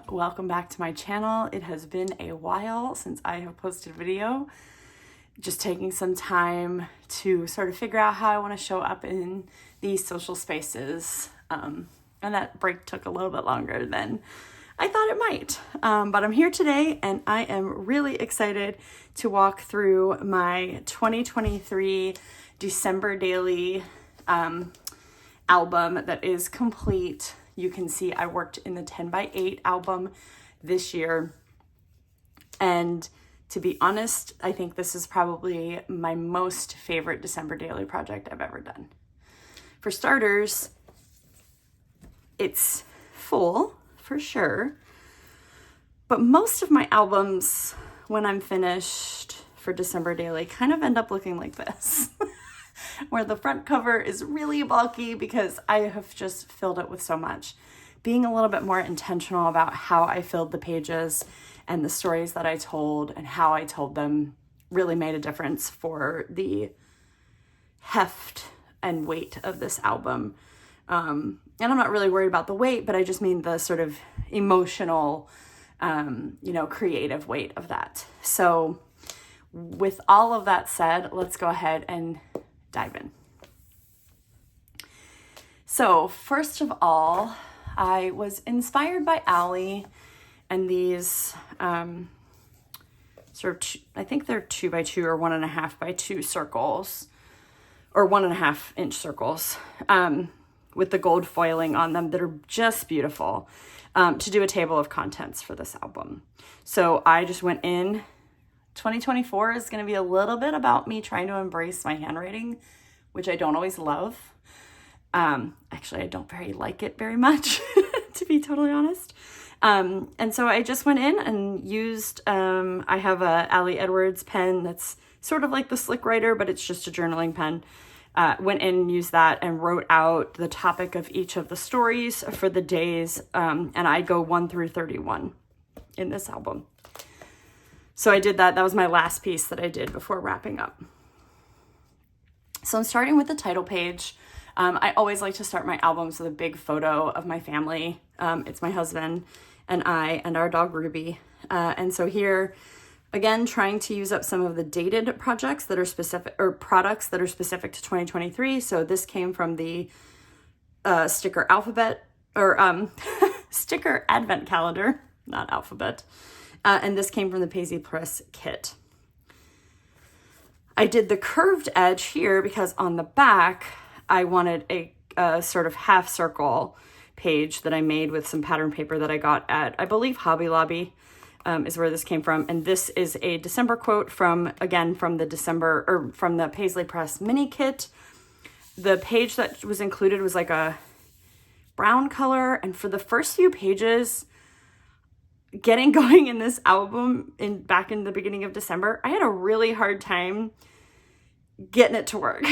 Welcome back to my channel. It has been a while since I have posted a video. Just taking some time to sort of figure out how I want to show up in these social spaces. And that break took a little bit longer than I thought it might. But I'm here today and I am really excited to walk through my 2023 December Daily album that is complete. You can see I worked in the 10x8 album this year. And to be honest, I think this is probably my most favorite December Daily project I've ever done. For starters, it's full for sure. But most of my albums, when I'm finished for December Daily, kind of end up looking like this. Where the front cover is really bulky because I have just filled it with so much. Being a little bit more intentional about how I filled the pages and the stories that I told and how I told them really made a difference for the heft and weight of this album. And I'm not really worried about the weight, but I just mean the sort of emotional, creative weight of that. So with all of that said, let's go ahead and dive in. So first of all, I was inspired by Allie and these I think they're 2x2 or 1.5x2 circles, or 1.5 inch circles, with the gold foiling on them that are just beautiful, to do a table of contents for this album. So I just went in. 2024 is going to be a little bit about me trying to embrace my handwriting, which I don't always love. Actually, I don't like it very much, to be totally honest. And so I just went in and used, I have a Allie Edwards pen that's sort of like the Slick Writer, but it's just a journaling pen. Went in and used that and wrote out the topic of each of the stories for the days. And I go 1 through 31 in this album. So I did that. That was my last piece that I did before wrapping up. So I'm starting with the title page. I always like to start my albums with a big photo of my family. It's my husband and I and our dog Ruby. And so here, again, trying to use up some of the dated projects that are specific, or products that are specific to 2023. So this came from the sticker alphabet, or sticker advent calendar, not alphabet. And this came from the Paisley Press kit. I did the curved edge here because on the back, I wanted a sort of half circle page that I made with some pattern paper that I got at, I believe, Hobby Lobby is where this came from. And this is a December quote from the Paisley Press mini kit. The page that was included was like a brown color. And for the first few pages, getting going in this album back in the beginning of December, I had a really hard time getting it to work.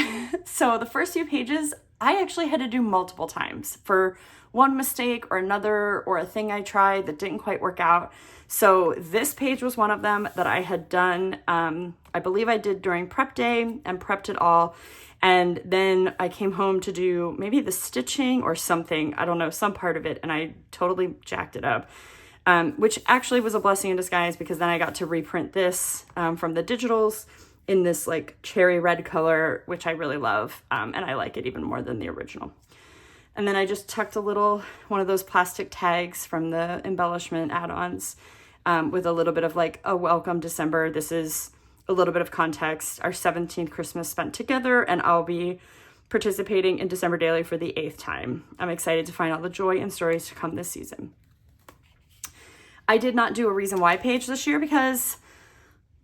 So the first few pages, I actually had to do multiple times for one mistake or another, or a thing I tried that didn't quite work out. So this page was one of them that I had done, I believe I did during prep day and prepped it all. And then I came home to do maybe the stitching or something, I don't know, some part of it, and I totally jacked it up. Which actually was a blessing in disguise, because then I got to reprint this from the digitals in this like cherry red color, which I really love. And I like it even more than the original. And then I just tucked one of those plastic tags from the embellishment add-ons with a little bit of like a welcome December. This is a little bit of context. Our 17th Christmas spent together, and I'll be participating in December Daily for the 8th time. I'm excited to find all the joy and stories to come this season. I did not do a reason why page this year because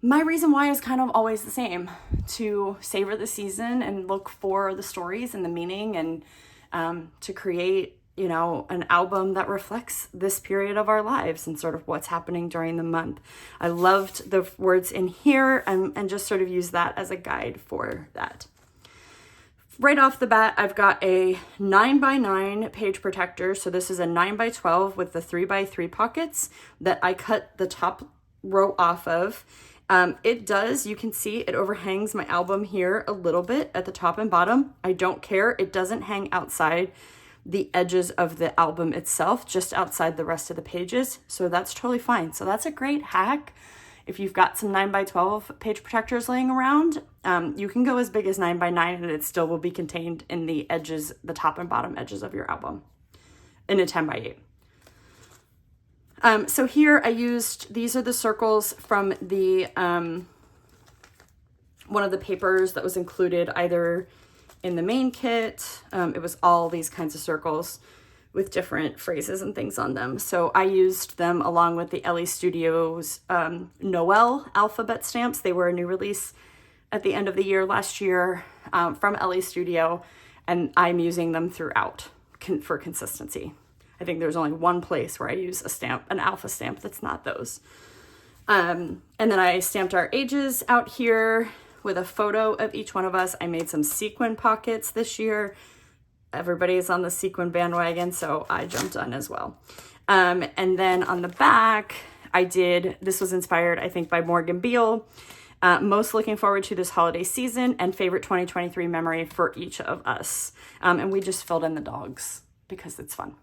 my reason why is kind of always the same: to savor the season and look for the stories and the meaning, and to create, an album that reflects this period of our lives and sort of what's happening during the month. I loved the words in here and just sort of use that as a guide for that. Right off the bat, I've got a 9x9 page protector. So this is a 9x12 with the 3x3 pockets that I cut the top row off of. You can see it overhangs my album here a little bit at the top and bottom. I don't care. It doesn't hang outside the edges of the album itself, just outside the rest of the pages. So that's totally fine. So that's a great hack. If you've got some 9x12 page protectors laying around, you can go as big as 9x9 and it still will be contained in the edges, the top and bottom edges of your album in a 10x8. So here I used, these are the circles from the, one of the papers that was included either in the main kit. It was all these kinds of circles with different phrases and things on them. So I used them along with the Ellie Studios Noel alphabet stamps. They were a new release at the end of the year last year from Ellie Studio, and I'm using them throughout for consistency. I think there's only one place where I use a stamp, an alpha stamp that's not those. And then I stamped our ages out here with a photo of each one of us. I made some sequin pockets this year. Everybody's on the sequin bandwagon, so I jumped on as well. And then on the back, this was inspired, I think, by Morgan Beale. Most looking forward to this holiday season and favorite 2023 memory for each of us. And we just filled in the dogs because it's fun.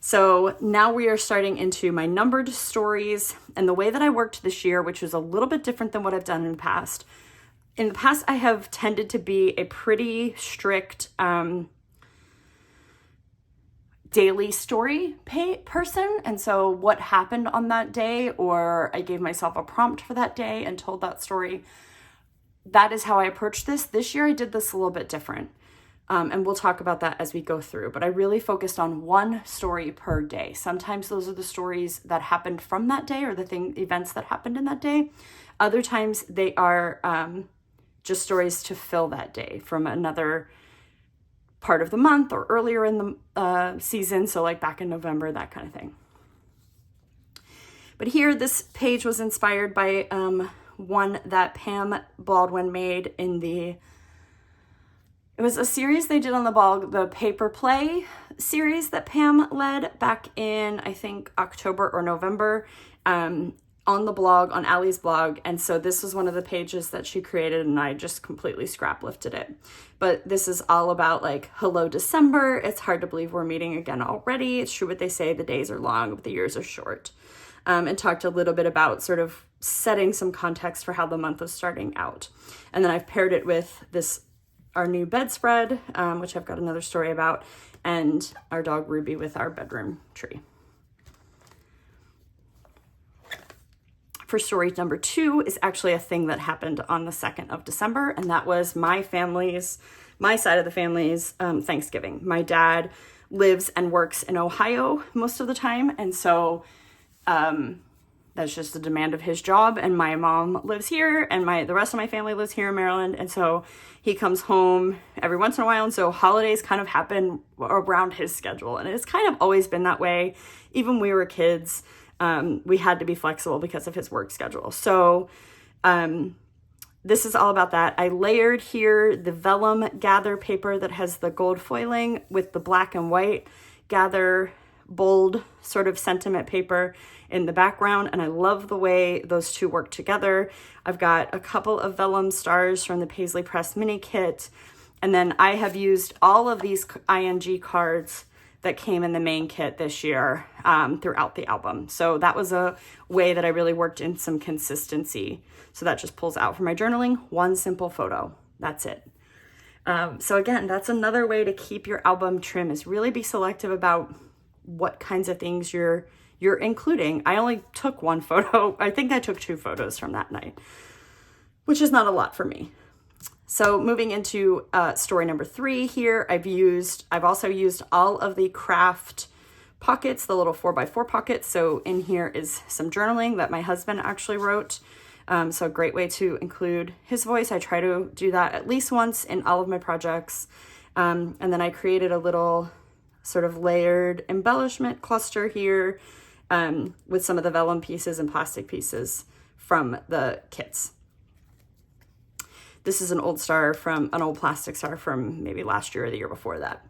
So now we are starting into my numbered stories, and the way that I worked this year, which was a little bit different than what I've done in the past. In the past, I have tended to be a pretty strict daily story person. And so what happened on that day, or I gave myself a prompt for that day and told that story. That is how I approached this. This year, I did this a little bit different. And we'll talk about that as we go through. But I really focused on one story per day. Sometimes those are the stories that happened from that day or events that happened in that day. Other times they are just stories to fill that day from another part of the month or earlier in the season. So like back in November, that kind of thing. But here, this page was inspired by one that Pam Baldwin made it was a series they did on the blog, the Paper Play series that Pam led back in, I think, October or November, on the blog, on Allie's blog. And so this was one of the pages that she created, and I just completely scrap lifted it. But this is all about like, hello, December. It's hard to believe we're meeting again already. It's true what they say, the days are long, but the years are short. And talked a little bit about sort of setting some context for how the month was starting out. And then I've paired it with our new bedspread, which I've got another story about, and our dog Ruby with our bedroom tree. For story number 2 is actually a thing that happened on the 2nd of December, and that was my side of the family's Thanksgiving. My dad lives and works in Ohio most of the time, and so that's just the demand of his job. And my mom lives here, and the rest of my family lives here in Maryland. And so he comes home every once in a while. And so holidays kind of happen around his schedule. And it's kind of always been that way. Even when we were kids, we had to be flexible because of his work schedule. So this is all about that. I layered here the vellum gather paper that has the gold foiling with the black and white gather bold sort of sentiment paper in the background, and I love the way those two work together. I've got a couple of vellum stars from the Paisley Press mini kit, and then I have used all of these ING cards that came in the main kit this year throughout the album. So that was a way that I really worked in some consistency. So that just pulls out for my journaling, one simple photo. That's it. So again, that's another way to keep your album trim, is really be selective about what kinds of things you're including. I only took one photo. I think I took 2 photos from that night, which is not a lot for me. So moving into story number 3 here, I've also used all of the craft pockets, the little 4x4 pockets. So in here is some journaling that my husband actually wrote. So a great way to include his voice. I try to do that at least once in all of my projects. And then I created a little sort of layered embellishment cluster here with some of the vellum pieces and plastic pieces from the kits. This is an old plastic star from maybe last year or the year before that.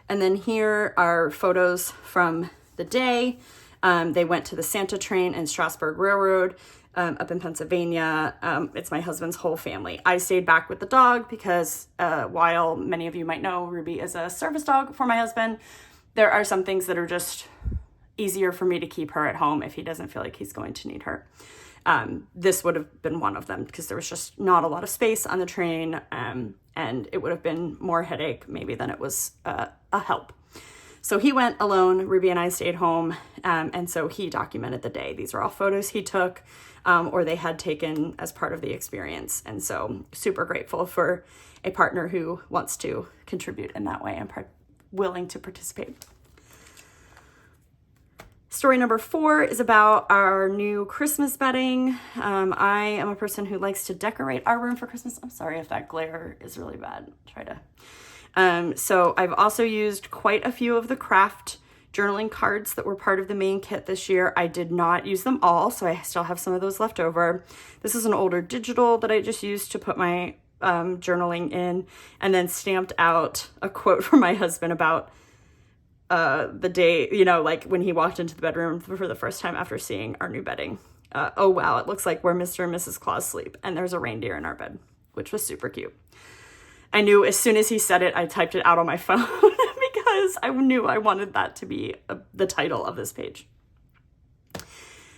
And then here are photos from the day. They went to the Santa train and Strasburg Railroad. up in Pennsylvania. It's my husband's whole family. I stayed back with the dog because while many of you might know Ruby is a service dog for my husband, there are some things that are just easier for me to keep her at home if he doesn't feel like he's going to need her. This would have been one of them because there was just not a lot of space on the train, and it would have been more headache maybe than it was a help. So he went alone. Ruby and I stayed home, and so he documented the day. These are all photos he took or they had taken as part of the experience. And so super grateful for a partner who wants to contribute in that way and willing to participate. Story number 4 is about our new Christmas bedding. I am a person who likes to decorate our room for Christmas. I'm sorry if that glare is really bad. So I've also used quite a few of the craft journaling cards that were part of the main kit this year. I did not use them all, so I still have some of those left over. This is an older digital that I just used to put my journaling in, and then stamped out a quote from my husband about the day, like when he walked into the bedroom for the first time after seeing our new bedding. Oh wow, it looks like where Mr. and Mrs. Claus sleep, and there's a reindeer in our bed, which was super cute. I knew as soon as he said it, I typed it out on my phone because I knew I wanted that to be the title of this page.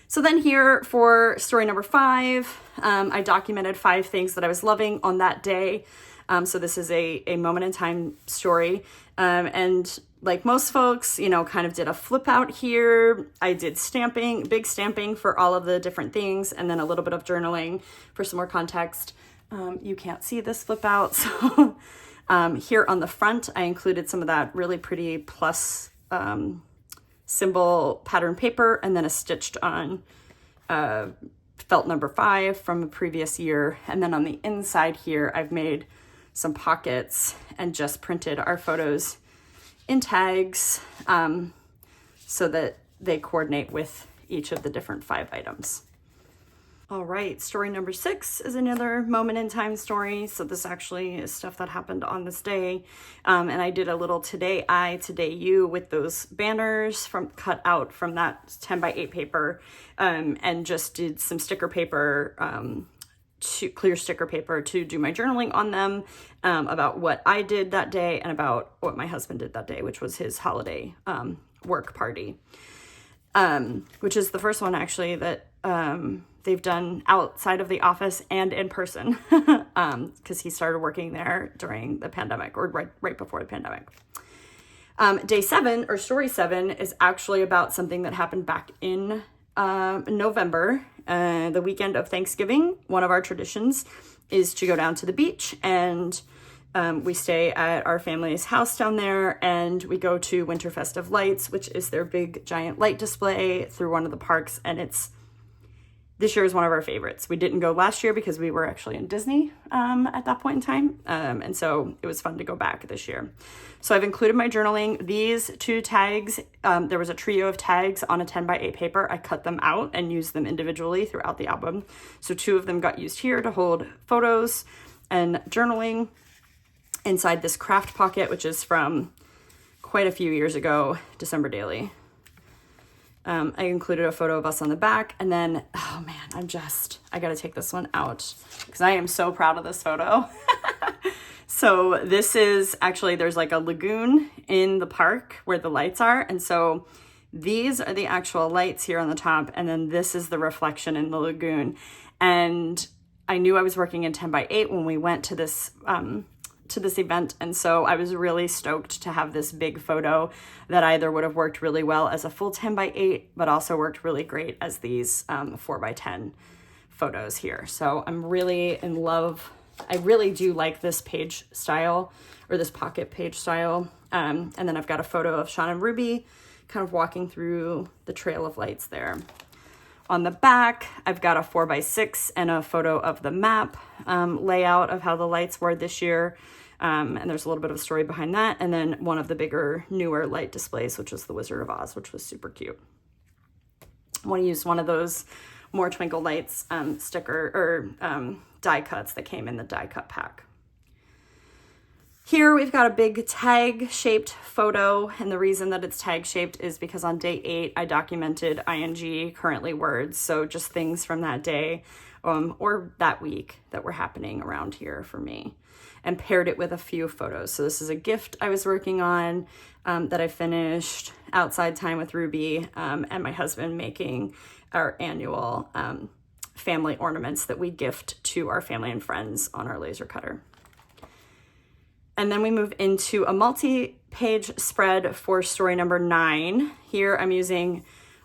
So then here for story number 5, I documented 5 things that I was loving on that day. So this is a moment in time story. And like most folks, kind of did a flip out here. I did big stamping for all of the different things, and then a little bit of journaling for some more context. You can't see this flip out. So here on the front, I included some of that really pretty plus symbol pattern paper, and then a stitched on felt number 5 from a previous year. And then on the inside here, I've made some pockets and just printed our photos in tags so that they coordinate with each of the different 5 items. All right, story number 6 is another moment in time story. So this actually is stuff that happened on this day. And I did a little today I, today you with those banners cut out from that 10 by 8 paper, and just did some sticker paper, clear sticker paper to do my journaling on them, about what I did that day and about what my husband did that day, which was his holiday work party, which is the first one actually that they've done outside of the office and in person, because he started working there during the pandemic, or right before the pandemic. Day 7, or story 7, is actually about something that happened back in November, the weekend of Thanksgiving. One of our traditions is to go down to the beach, and we stay at our family's house down there, and we go to Winter Festive Lights, which is their big giant light display through one of the parks, and this year is one of our favorites. We didn't go last year because we were actually in Disney at that point in time, and so it was fun to go back this year. So I've included my journaling. These 2 tags, there was a trio of tags on a 10 by 8 paper. I cut them out and used them individually throughout the album. So 2 of them got used here to hold photos and journaling. Inside this craft pocket, which is from quite a few years ago, December Daily. I included a photo of us on the back, and then, oh man, I gotta take this one out because I am so proud of this photo. So this is actually, there's like a lagoon in the park where the lights are. And so these are the actual lights here on the top. And then this is the reflection in the lagoon. And I knew I was working in 10 by 8 when we went to this event, and so I was really stoked to have this big photo that either would have worked really well as a full 10 by 8, but also worked really great as these 4 by 10 photos here. So I'm really in love. I really do like this page style, or this pocket page style. And then I've got a photo of Sean and Ruby kind of walking through the trail of lights there. On the back, I've got a 4 by 6 and a photo of the map layout of how the lights were this year. And there's a little bit of a story behind that. And then one of the bigger, newer light displays, which was the Wizard of Oz, which was super cute. I want to use one of those more twinkle lights sticker or die cuts that came in the die cut pack. Here we've got a big tag-shaped photo, and the reason that it's tag-shaped is because on day 8 I documented ing currently words, so just things from that day or that week that were happening around here for me, and paired it with a few photos. So this is a gift I was working on that I finished, outside time with Ruby, and my husband making our annual family ornaments that we gift to our family and friends on our laser cutter. And then we move into a multi-page spread for story number 9. Here I'm using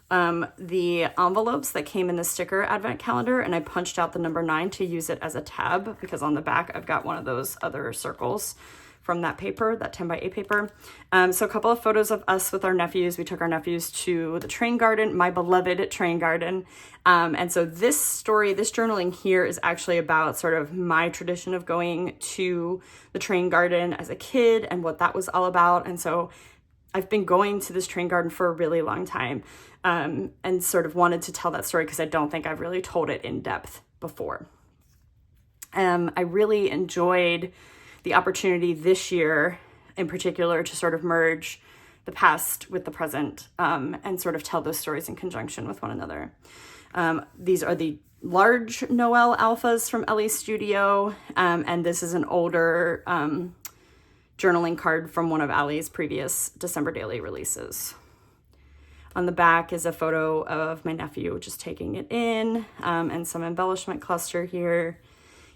the envelopes that came in the sticker advent calendar, and I punched out the number 9 to use it as a tab, because on the back I've got one of those other circles from that paper, that 10 by 8 paper. So a couple of photos of us with our nephews. We took our nephews to the train garden, my beloved train garden. And so this story, this journaling here is actually about sort of my tradition of going to the train garden as a kid and what that was all about. And so I've been going to this train garden for a really long time, and sort of wanted to tell that story because I don't think I've really told it in depth before. I really enjoyed the opportunity this year in particular to sort of merge the past with the present, and sort of tell those stories in conjunction with one another. These are the large Noel alphas from Ellie's studio, and this is an older journaling card from one of Allie's previous December daily releases. On the back is a photo of my nephew just taking it in, and some embellishment cluster here.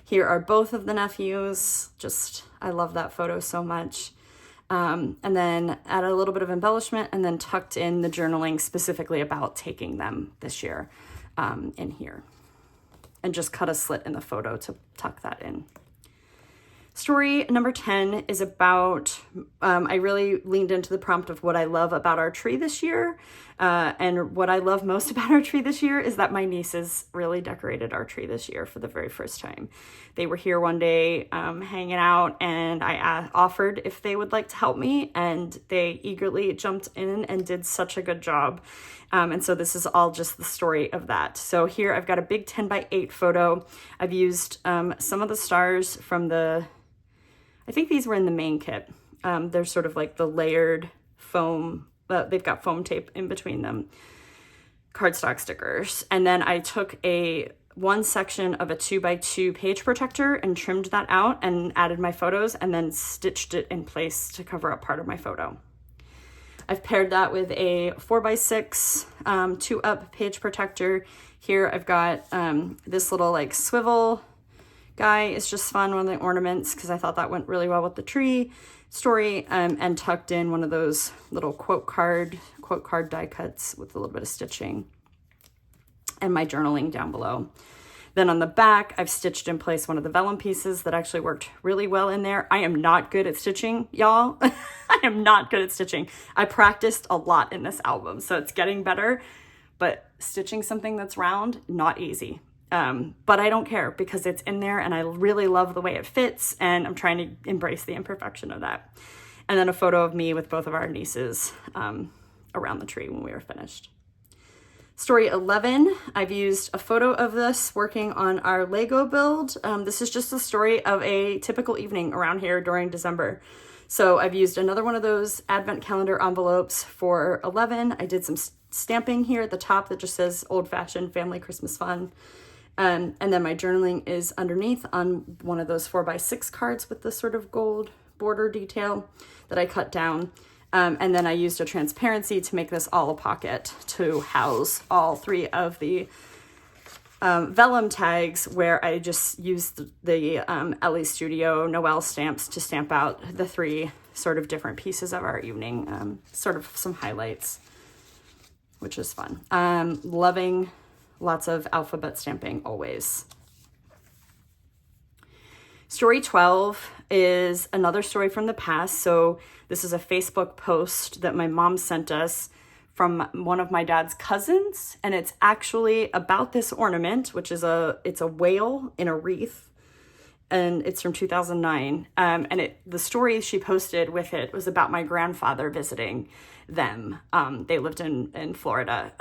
Here are both of the nephews. I love that photo so much. And then add a little bit of embellishment, and then tucked in the journaling specifically about taking them this year in here. And just cut a slit in the photo to tuck that in. Story number 10 is about, I really leaned into the prompt of what I love about our tree this year. And what I love most about our tree this year is that my nieces really decorated our tree this year for the very first time. They were here one day hanging out, and I offered if they would like to help me, and they eagerly jumped in and did such a good job. And so this is all just the story of that. So here I've got a big 10 by 8 photo. I've used some of the stars from I think these were in the main kit. They're sort of like the layered foam, they've got foam tape in between them, cardstock stickers. And then I took one section of a 2x2 page protector and trimmed that out and added my photos, and then stitched it in place to cover up part of my photo. I've paired that with a 4x6 2-up page protector. Here I've got this little like swivel guy. It's just fun, one of the ornaments, because I thought that went really well with the tree story, and tucked in one of those little quote card die cuts with a little bit of stitching, and my journaling down below. Then on the back, I've stitched in place one of the vellum pieces that actually worked really well in there. I am not good at stitching, y'all. I am not good at stitching. I practiced a lot in this album, so it's getting better, but stitching something that's round, not easy. But I don't care, because it's in there and I really love the way it fits, and I'm trying to embrace the imperfection of that. And then a photo of me with both of our nieces around the tree when we were finished. Story 11, I've used a photo of this working on our Lego build. This is just a story of a typical evening around here during December. So I've used another one of those advent calendar envelopes for 11. I did some stamping here at the top that just says old-fashioned family Christmas fun. And then my journaling is underneath on one of those 4x6 cards with the sort of gold border detail that I cut down. And then I used a transparency to make this all a pocket to house all 3 of the vellum tags, where I just used the Ellie Studio Noel stamps to stamp out the 3 sort of different pieces of our evening, sort of some highlights, which is fun. Loving lots of alphabet stamping always. Story 12 is another story from the past. So this is a Facebook post that my mom sent us from one of my dad's cousins, and it's actually about this ornament, which is it's a whale in a wreath, and it's from 2009. And the story she posted with it was about my grandfather visiting them. They lived in Florida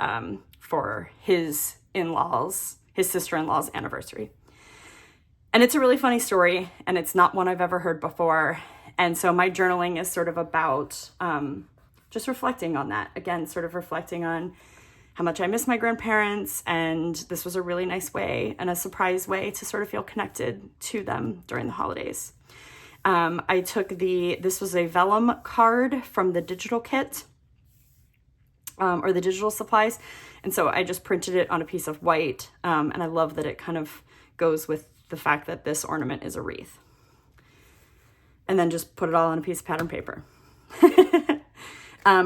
for his sister-in-law's anniversary. And it's a really funny story, and it's not one I've ever heard before. And so my journaling is sort of about just reflecting on that. Again, sort of reflecting on how much I miss my grandparents, and this was a really nice way and a surprise way to sort of feel connected to them during the holidays. I took this was a vellum card from the digital kit, or the digital supplies. And so I just printed it on a piece of white. And I love that it kind of goes with the fact that this ornament is a wreath. And then just put it all on a piece of pattern paper.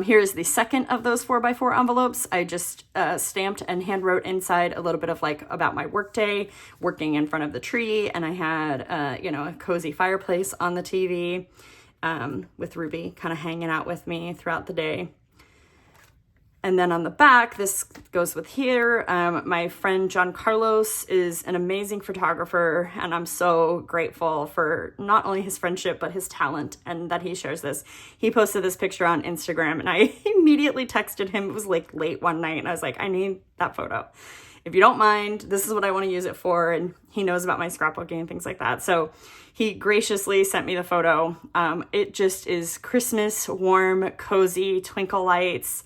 Here's the second of those 4x4 envelopes. I just stamped and hand wrote inside a little bit of like about my workday, working in front of the tree. And I had, a cozy fireplace on the TV with Ruby kind of hanging out with me throughout the day. And then on the back, this goes with here. My friend John Carlos is an amazing photographer, and I'm so grateful for not only his friendship, but his talent, and that he shares this. He posted this picture on Instagram, and I immediately texted him. It was like late one night, and I was like, I need that photo. If you don't mind, this is what I want to use it for. And he knows about my scrapbooking and things like that. So he graciously sent me the photo. It just is Christmas, warm, cozy, twinkle lights.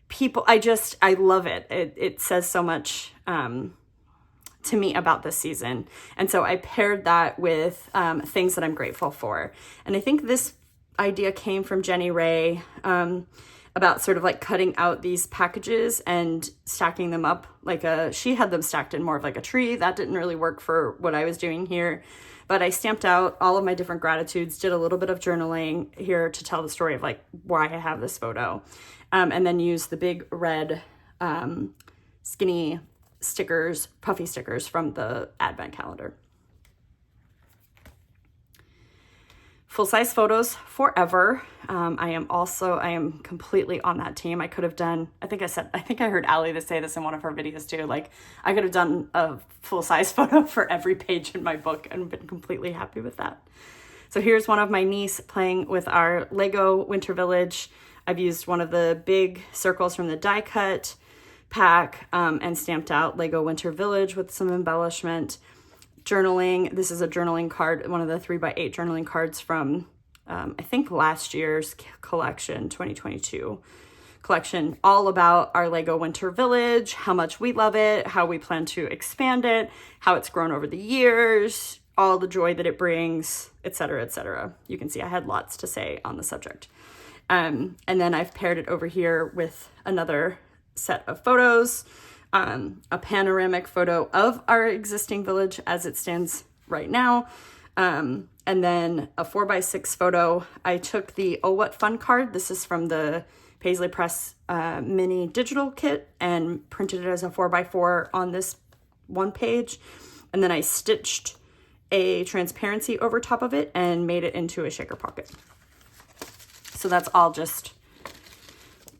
People, I love it. It says so much to me about this season. And so I paired that with things that I'm grateful for. And I think this idea came from Jenny Ray about sort of like cutting out these packages and stacking them up she had them stacked in more of like a tree. That didn't really work for what I was doing here. But I stamped out all of my different gratitudes, did a little bit of journaling here to tell the story of like why I have this photo. And then use the big red skinny stickers, puffy stickers from the advent calendar. Full-size photos forever. I am completely on that team. I could have done, I think I heard Allie say this in one of her videos too. Like I could have done a full-size photo for every page in my book and been completely happy with that. So here's one of my niece playing with our Lego Winter Village. I've used one of the big circles from the die cut pack and stamped out Lego Winter Village with some embellishment. Journaling. This is a journaling card, one of the 3x8 journaling cards from, I think last year's collection, 2022 collection, all about our Lego Winter Village, how much we love it, how we plan to expand it, how it's grown over the years, all the joy that it brings, etc., etc. You can see I had lots to say on the subject. And then I've paired it over here with another set of photos, a panoramic photo of our existing village as it stands right now, and then a 4x6 photo. I took the Oh What Fun card. This is from the Paisley Press mini digital kit and printed it as a 4x4 on this one page. And then I stitched a transparency over top of it and made it into a shaker pocket. So that's all just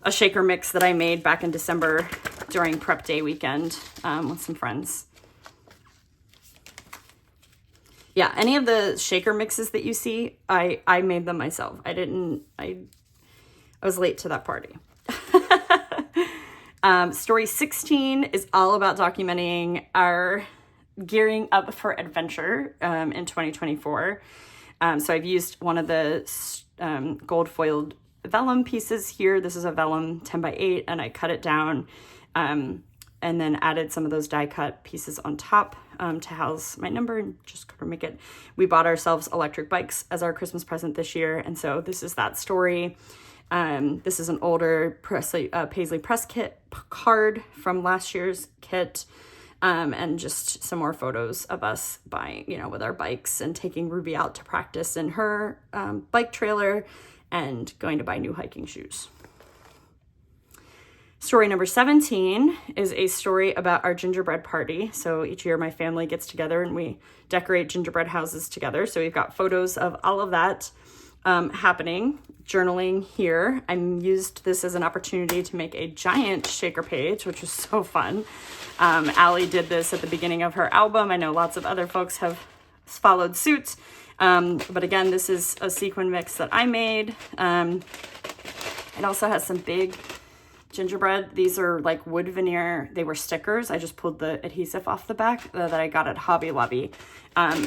a shaker mix that I made back in December during prep day weekend with some friends. Yeah, any of the shaker mixes that you see, I made them myself. I was late to that party. Story 16 is all about documenting our gearing up for adventure in 2024. So I've used one of the gold foiled vellum pieces here. This is a vellum 10x8 and I cut it down and then added some of those die cut pieces on top to house my number and just kind of make it. We bought ourselves electric bikes as our Christmas present this year. And so this is that story. This is an older Paisley Press kit card from last year's kit. And just some more photos of us with our bikes and taking Ruby out to practice in her bike trailer and going to buy new hiking shoes. Story number 17 is a story about our gingerbread party. So each year my family gets together and we decorate gingerbread houses together. So we've got photos of all of that happening. Journaling here. I used this as an opportunity to make a giant shaker page, which was so fun. Allie did this at the beginning of her album. I know lots of other folks have followed suit. But again, this is a sequin mix that I made. It also has some big gingerbread. These are like wood veneer. They were stickers. I just pulled the adhesive off the back that I got at Hobby Lobby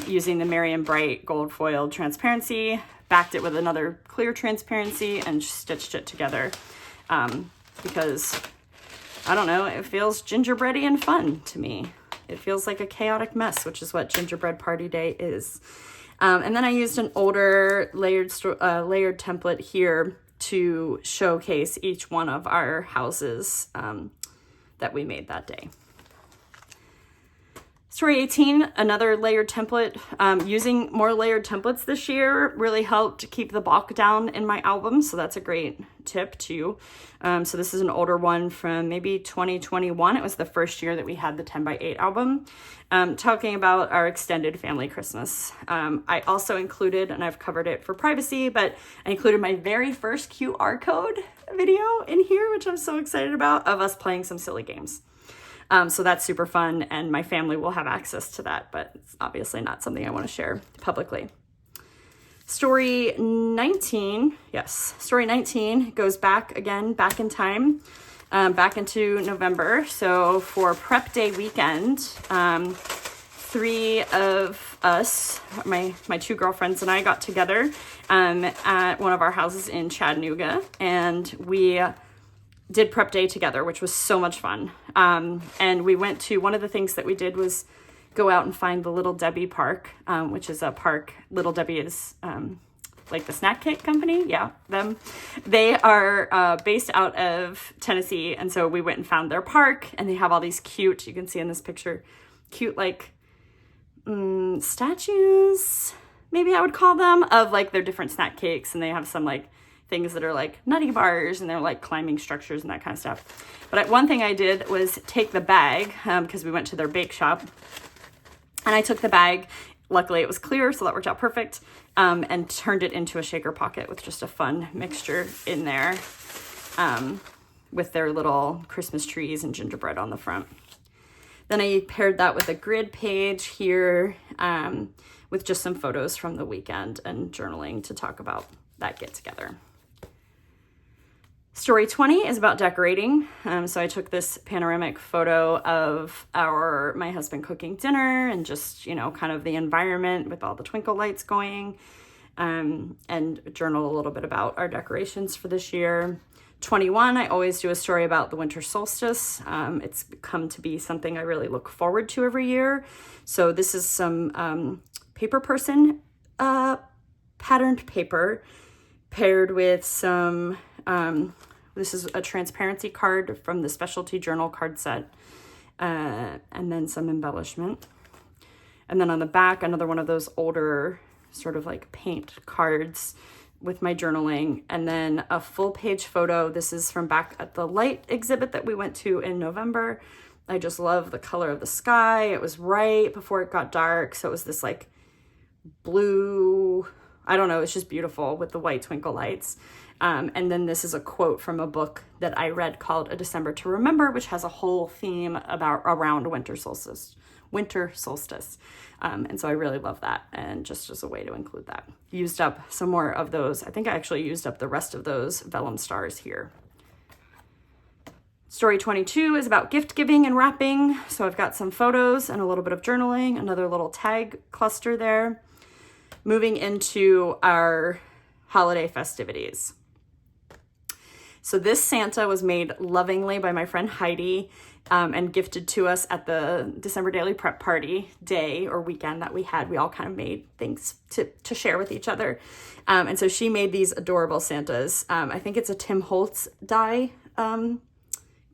using the Merriam Bright gold foiled transparency, backed it with another clear transparency, and stitched it together because, I don't know, it feels gingerbready and fun to me. It feels like a chaotic mess, which is what Gingerbread Party Day is. And then I used an older layered template here to showcase each one of our houses that we made that day. Story 18, another layered template. Using more layered templates this year really helped keep the bulk down in my album, so that's a great tip too. So this is an older one from maybe 2021. It was the first year that we had the 10x8 album, talking about our extended family Christmas. I also included, and I've covered it for privacy, but I included my very first QR code video in here, which I'm so excited about, of us playing some silly games. So that's super fun, and my family will have access to that, but it's obviously not something I want to share publicly. Story 19, yes, story 19 goes back in time, back into November. So for Prep Day weekend, 3 of us, my 2 girlfriends and I, got together at one of our houses in Chattanooga, and we did Prep Day together, which was so much fun. And we went to, one of the things that we did was go out and find the Little Debbie Park, which is a park. Little Debbie is like the snack cake company. Yeah, them. They are based out of Tennessee. And so we went and found their park, and they have all these cute, you can see in this picture, cute like statues, maybe I would call them, of like their different snack cakes. And they have some like things that are like nutty bars, and they're like climbing structures and that kind of stuff. But one thing I did was take the bag, because we went to their bake shop, and I took the bag, luckily it was clear, so that worked out perfect, and turned it into a shaker pocket with just a fun mixture in there, with their little Christmas trees and gingerbread on the front. Then I paired that with a grid page here, with just some photos from the weekend and journaling to talk about that get together. Story 20 is about decorating. So I took this panoramic photo of my husband cooking dinner, and just, kind of the environment with all the twinkle lights going, and journal a little bit about our decorations for this year. 21, I always do a story about the winter solstice. It's come to be something I really look forward to every year. So this is some paper person patterned paper paired with some, this is a transparency card from the specialty journal card set, and then some embellishment. And then on the back, another one of those older sort of like paint cards with my journaling, and then a full page photo. This is from back at the light exhibit that we went to in November. I just love the color of the sky. It was right before it got dark, so it was this like blue, I don't know, it's just beautiful with the white twinkle lights. And then this is a quote from a book that I read called A December to Remember, which has a whole theme around winter solstice. And so I really love that, and just as a way to include that. Used up some more of those. I think I actually used up the rest of those vellum stars here. Story 22 is about gift giving and wrapping. So I've got some photos and a little bit of journaling, another little tag cluster there. Moving into our holiday festivities. So this Santa was made lovingly by my friend Heidi, and gifted to us at the December Daily Prep Party day or weekend that we had. We all kind of made things to share with each other. And so she made these adorable Santas. I think it's a Tim Holtz dye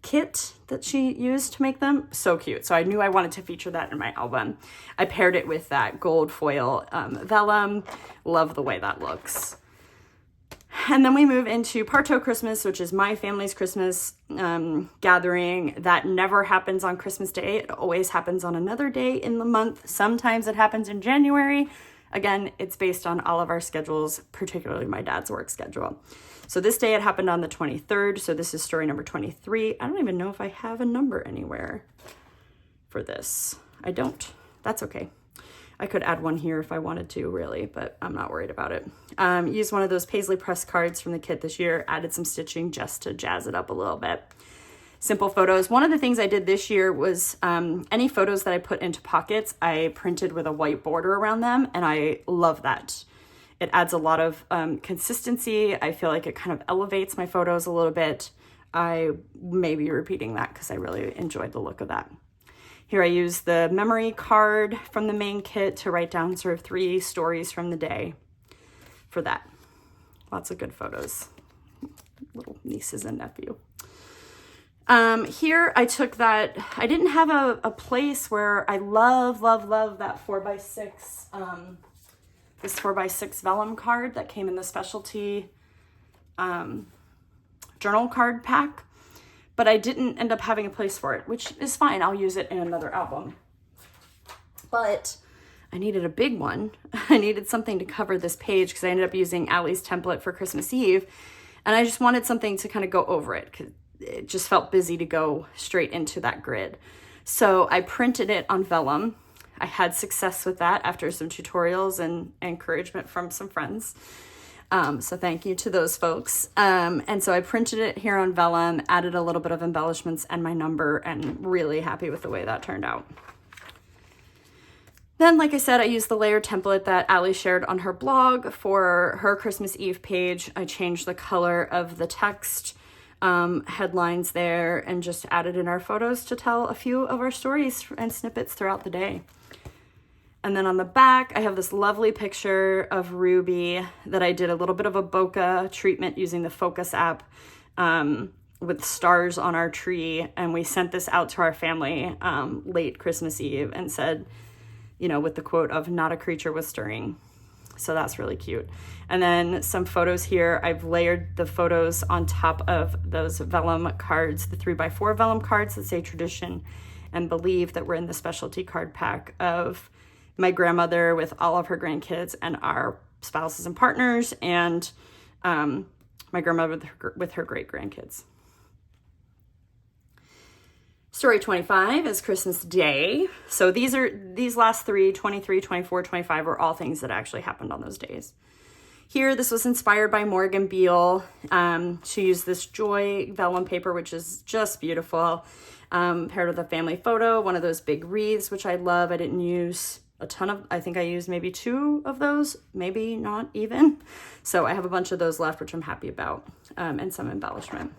kit that she used to make them. So cute. So I knew I wanted to feature that in my album. I paired it with that gold foil vellum. Love the way that looks. And then we move into Parto Christmas, which is my family's Christmas gathering. That never happens on Christmas Day. It always happens on another day in the month. Sometimes it happens in January. Again, it's based on all of our schedules, particularly my dad's work schedule. So this day it happened on the 23rd. So this is story number 23. I don't even know if I have a number anywhere for this. I don't. That's okay. I could add one here if I wanted to, really, but I'm not worried about it. Used one of those paisley press cards from the kit this year, added some stitching just to jazz it up a little bit. Simple photos. One of the things I did this year was any photos that I put into pockets, I printed with a white border around them, and I love that. It adds a lot of consistency. I feel like it kind of elevates my photos a little bit. I may be repeating that because I really enjoyed the look of that. Here I use the memory card from the main kit to write down sort of 3 stories from the day for that. Lots of good photos. Little nieces and nephew. Here I took that, I didn't have a place where I love that 4x6, this 4x6 vellum card that came in the specialty journal card pack, but I didn't end up having a place for it, which is fine. I'll use it in another album. But I needed a big one. I needed something to cover this page because I ended up using Allie's template for Christmas Eve, and I just wanted something to kind of go over it because it just felt busy to go straight into that grid. So I printed it on vellum. I had success with that after some tutorials and encouragement from some friends. So thank you to those folks. And so I printed it here on vellum, added a little bit of embellishments and my number, and really happy with the way that turned out. Then, like I said, I used the layer template that Allie shared on her blog for her Christmas Eve page. I changed the color of the text, headlines there, and just added in our photos to tell a few of our stories and snippets throughout the day. And then on the back, I have this lovely picture of Ruby that I did a little bit of a bokeh treatment using the Focus app with stars on our tree. And we sent this out to our family late Christmas Eve and said, you know, with the quote of "not a creature was stirring." So that's really cute. And then some photos here. I've layered the photos on top of those vellum cards, the 3x4 vellum cards that say tradition and believe, that were in the specialty card pack of my grandmother with all of her grandkids and our spouses and partners, and my grandmother with her great grandkids. Story 25 is Christmas Day. So these last 3, 23, 24, 25 are all things that actually happened on those days. Here, this was inspired by Morgan Beale. She used this Joy vellum paper, which is just beautiful, paired with a family photo, one of those big wreaths, which I love. I didn't use a ton of, I think I used maybe 2 of those, maybe not even. So I have a bunch of those left, which I'm happy about, and some embellishment.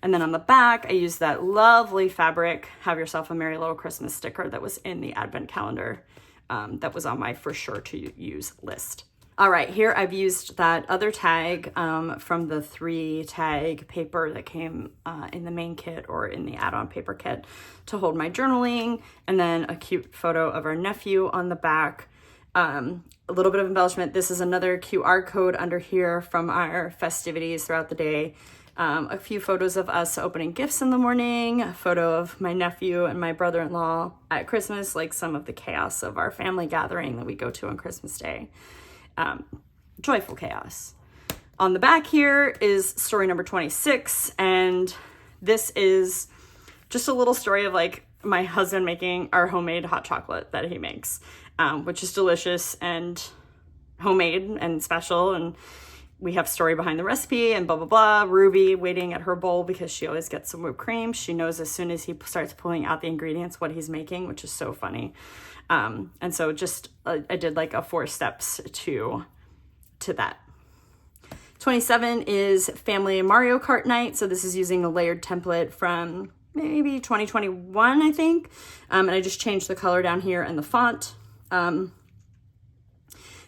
And then on the back, I used that lovely fabric, Have Yourself a Merry Little Christmas sticker that was in the advent calendar that was on my for sure to use list. All right, here I've used that other tag from the 3 tag paper that came in the main kit or in the add-on paper kit to hold my journaling, and then a cute photo of our nephew on the back. A little bit of embellishment. This is another QR code under here from our festivities throughout the day. A few photos of us opening gifts in the morning, a photo of my nephew and my brother-in-law at Christmas, like some of the chaos of our family gathering that we go to on Christmas Day. Joyful chaos. On the back here is story number 26, and this is just a little story of like my husband making our homemade hot chocolate that he makes, which is delicious and homemade and special, and we have story behind the recipe and blah, blah, blah. Ruby waiting at her bowl because she always gets some whipped cream. She knows as soon as he starts pulling out the ingredients what he's making, which is so funny. And so just, I did like a 4 steps to that. 27 is family Mario Kart night. So this is using a layered template from maybe 2021, I think. And I just changed the color down here and the font.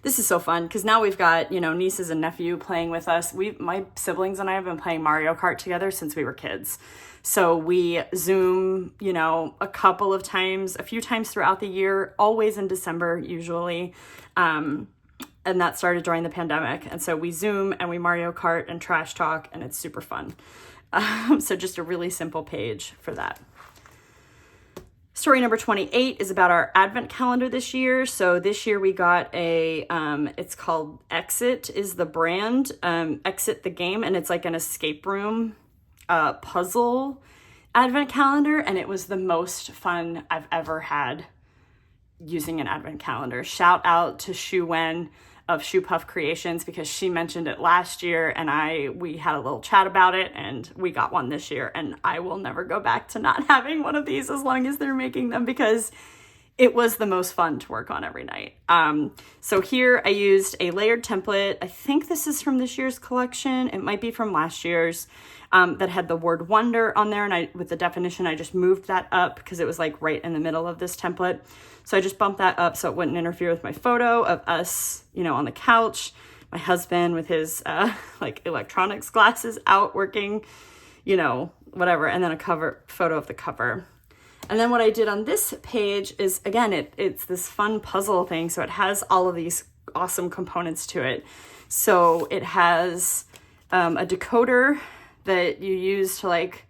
This is so fun because now we've got, you know, nieces and nephew playing with us. My siblings and I have been playing Mario Kart together since we were kids. So we Zoom, you know, a few times throughout the year, always in December usually. And that started during the pandemic. And so we Zoom and we Mario Kart and trash talk, and it's super fun. So just a really simple page for that. Story number 28 is about our advent calendar this year. So this year we got it's called Exit is the brand, Exit the game, and it's like an escape room puzzle advent calendar, and it was the most fun I've ever had using an advent calendar. Shout out to Shu Wen of Shoe Puff Creations, because she mentioned it last year and we had a little chat about it, and we got one this year, and I will never go back to not having one of these as long as they're making them, because it was the most fun to work on every night. So here I used a layered template. I think this is from this year's collection. It might be from last year's, that had the word wonder on there. And with the definition, I just moved that up because it was like right in the middle of this template. So I just bumped that up so it wouldn't interfere with my photo of us, on the couch, my husband with his like electronics glasses out working, whatever. And then a cover photo of the cover. And then what I did on this page is, again, it's this fun puzzle thing. So it has all of these awesome components to it. So it has a decoder that you use to like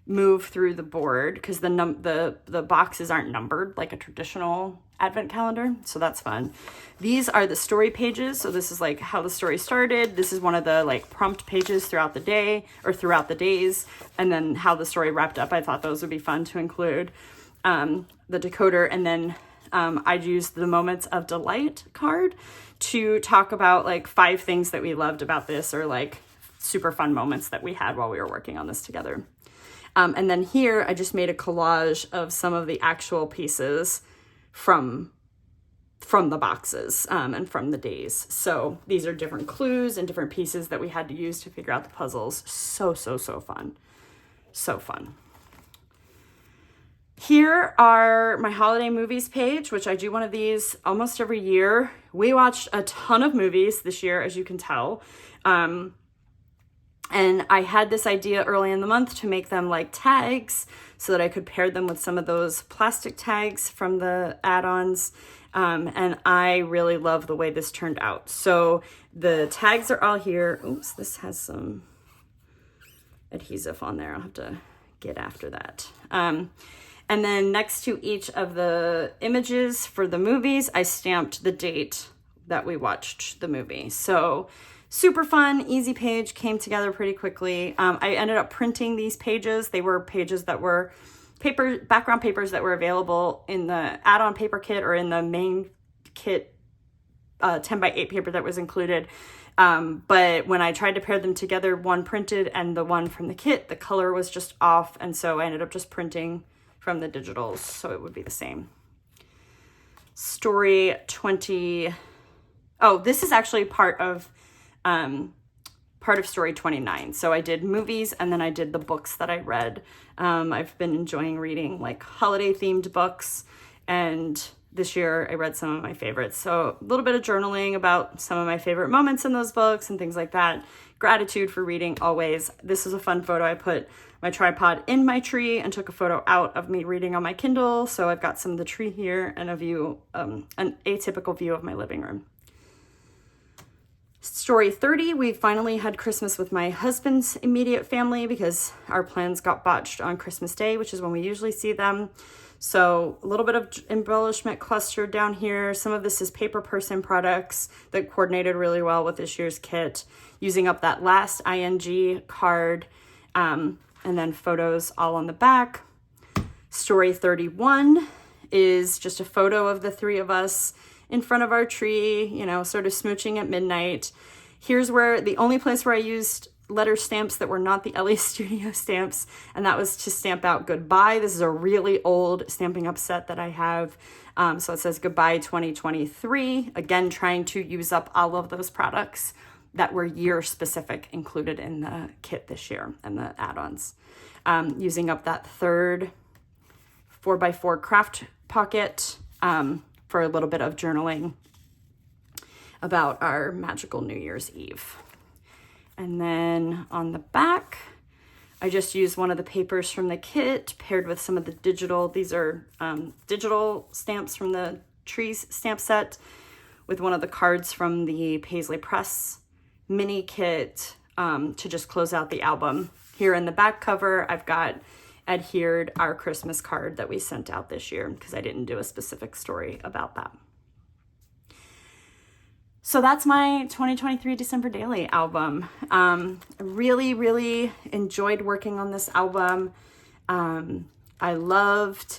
move through the board, because the boxes aren't numbered like a traditional advent calendar. So that's fun. These are the story pages. So this is like how the story started. This is one of the like prompt pages throughout the day or throughout the days, and then how the story wrapped up. I thought those would be fun to include. The decoder, and then I'd use the moments of delight card to talk about like 5 things that we loved about this, or like super fun moments that we had while we were working on this together. And then here I just made a collage of some of the actual pieces from the boxes and from the days. So these are different clues and different pieces that we had to use to figure out the puzzles. So fun. So fun. Here are my holiday movies page, which I do one of these almost every year. We watched a ton of movies this year, as you can tell. And I had this idea early in the month to make them like tags so that I could pair them with some of those plastic tags from the add-ons. And I really love the way this turned out. So the tags are all here. Oops, this has some adhesive on there. I'll have to get after that. And then next to each of the images for the movies, I stamped the date that we watched the movie. So super fun, easy page, came together pretty quickly. I ended up printing these pages. They were pages that were background papers that were available in the add-on paper kit or in the main kit 10x8 paper that was included. But when I tried to pair them together, one printed and the one from the kit, the color was just off. And so I ended up just printing from the digitals so it would be the same. Story 20. Oh, this is actually part of story 29. So I did movies and then I did the books that I read. I've been enjoying reading like holiday themed books, and this year I read some of my favorites. So a little bit of journaling about some of my favorite moments in those books and things like that. Gratitude for reading always. This is a fun photo. I put my tripod in my tree and took a photo out of me reading on my Kindle. So I've got some of the tree here and a view, an atypical view of my living room. Story 30, we finally had Christmas with my husband's immediate family because our plans got botched on Christmas Day, which is when we usually see them. So a little bit of embellishment clustered down here. Some of this is paper person products that coordinated really well with this year's kit, using up that last ING card, and then photos all on the back. Story 31 is just a photo of the 3 of us in front of our tree, sort of smooching at midnight. Here's where the only place where I used letter stamps that were not the LA Studio stamps, and that was to stamp out goodbye. This is a really old Stampin' Up set that I have. So it says goodbye 2023. Again, trying to use up all of those products that were year specific included in the kit this year and the add-ons. Using up that third 4x4 craft pocket, for a little bit of journaling about our magical New Year's Eve. And then on the back, I just used one of the papers from the kit paired with some of the digital. These are digital stamps from the Trees stamp set with one of the cards from the Paisley Press mini kit to just close out the album. Here in the back cover, I've got adhered our Christmas card that we sent out this year because I didn't do a specific story about that. So that's my 2023 December Daily album. I really enjoyed working on this album. I loved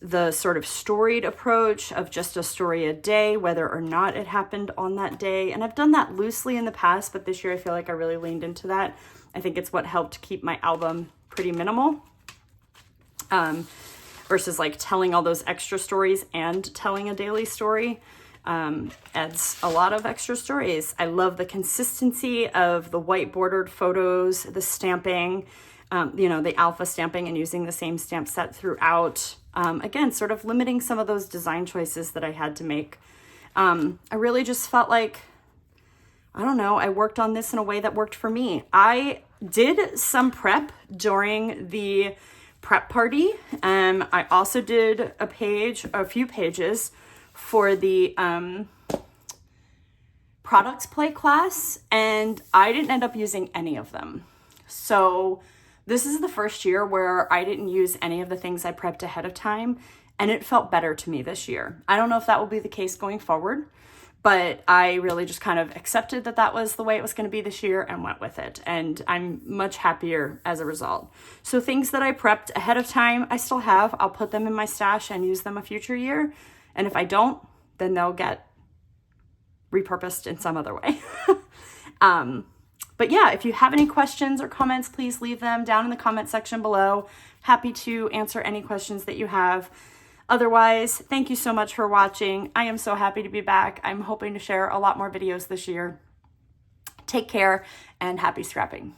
the sort of storied approach of just a story a day, whether or not it happened on that day. And I've done that loosely in the past, but this year I feel like I really leaned into that. I think it's what helped keep my album pretty minimal. Versus like telling all those extra stories and telling a daily story. Adds a lot of extra stories. I love the consistency of the white bordered photos, the stamping, the alpha stamping and using the same stamp set throughout. Again, sort of limiting some of those design choices that I had to make. I really just felt like, I don't know, I worked on this in a way that worked for me. I did some prep during the prep party. I also did a few pages for the products play class, and I didn't end up using any of them. So this is the first year where I didn't use any of the things I prepped ahead of time, and it felt better to me this year. I don't know if that will be the case going forward, but I really just kind of accepted that that was the way it was going to be this year and went with it. And I'm much happier as a result. So things that I prepped ahead of time, I still have. I'll put them in my stash and use them a future year. And if I don't, then they'll get repurposed in some other way. But yeah, if you have any questions or comments, please leave them down in the comment section below. Happy to answer any questions that you have. Otherwise, thank you so much for watching. I am so happy to be back. I'm hoping to share a lot more videos this year. Take care and happy scrapping.